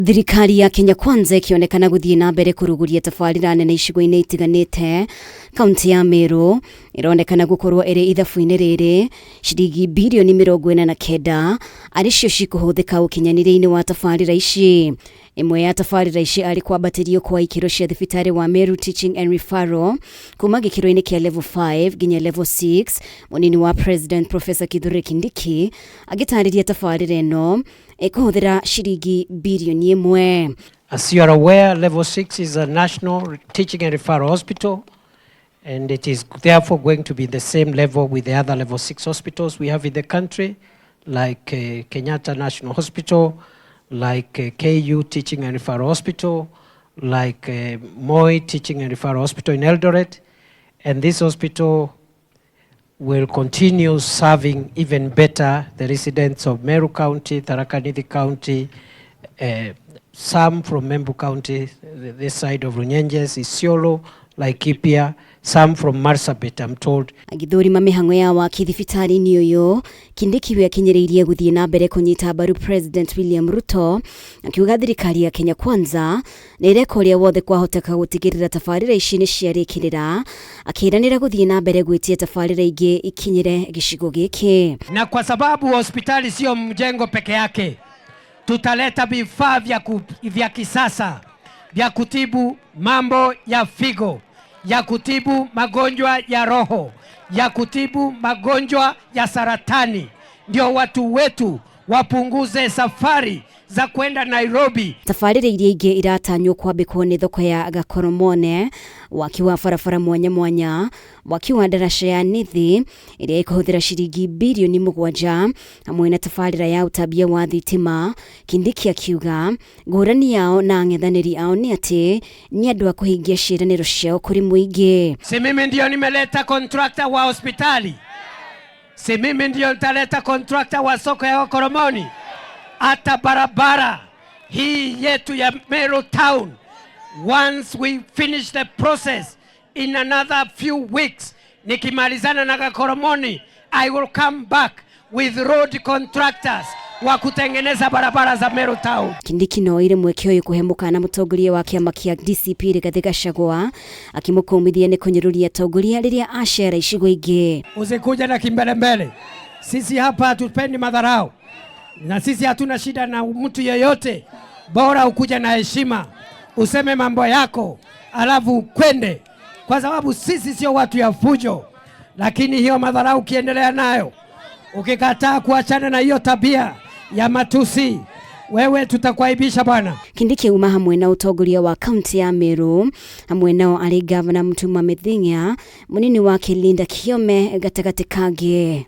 Thirikari ya Kenya Kwanza ikionekana guthii na mbere kuruguria tabarira nene icigo-ini itiganite. Kaunti ya Meru ironekana gukorwo iri ithabu-ini riri ciringi birioni 49 aricio cikuhuthika ukinyaniria-ini wa tabarira ici. Imwe ya tabarira ici ari kwambatirio kwa ikiro cia thibitari wa Meru Teaching and Referral kuma gikiro-ini kia level 5 nginya level 6. Munini wa President Prof KITHURE KINDIKI agitariria tabarira eno ekuhuthira ciringi birioni 1. As you are aware, level 6 is a national teaching and referral hospital, and it is therefore going to be the same level with the other level 6 hospitals we have in the country, like Kenyatta National Hospital, like KU Teaching and Referral Hospital, like Moi Teaching and Referral Hospital in Eldoret. And this hospital will continue serving even better the residents of Meru County, Thirikari County, some from Meru County, this side of Runyenjes, Isiolo, Laikipia, some from Marsabit, I'm told. AGITHURIMA mihango ya waki thibitari ni uyu Kindiki we akinyiriirie guthii na mbere kunyita mbaru President William Ruto akiuga thirikari ya Kenya Kwanza nireka uria wothe kwahoteka gutigirira tabarira ici ni ciarikirira akiranira guthii na mbere gwitia tabarira ingi ikinyire gicigo giki. Na kwa sababu hospitali sio mjengo peke yake, tutaleta vifaa vya kisasa vya kutibu mambo ya figo, ya kutibu magonjwa ya roho, ya kutibu magonjwa ya saratani, ndio watu wetu wapunguze safari za kwenda Nairobi. Tabarira iria ingi iratanywo kwambikwo ni thoko ya Gakoromone, waki wa barabara mwanya mwanya, waki wa daraca ya Nithi iria ikuhuthira ciringi birioni 7, hamwe na tabarira ya utambia wa thitima. Kindiki akiuga ngurani yao na ang'ethaniri ao ni ati ni andu a kuhingia ciiraniro ciao kuri muingi. Si mimi ndio nimeleta contractor wa hospitali, si mimi ndio nitaleta contractor wa soko ya Gakoromoni. Hata barabara hii yetu ya Meru town, once we finish the process in another few weeks, nikimalizana na Gakoromoni, I will come back with road contractors wa kutengeneza barabara za Meru town. Kindiki no ire mweke uyu kuhemuka na mutongoria wa kiama kia DCP Rigathi Gachagua akimukumithia ni kunyiruria tongoria riria acera icigo ingi. Usikuja na kimbelembele, sisi hapa hatupendi madharau. Na sisi hatuna shida na mtu yeyote, bora ukuja na heshima, useme mambo yako, alafu kwende, kwa sababu sisi sio watu ya fujo. Lakini hiyo madharau ukiendelea nayo, ukikataa kuachana na hiyo tabia ya matusi, wewe tutakwaibisha bwana. Kindiki uma hamwe na utongoria wa kaunti ya Meru, hamwe nao ari Governor Mutuma Methinya, munini wake Linda Kiome gatagati kage.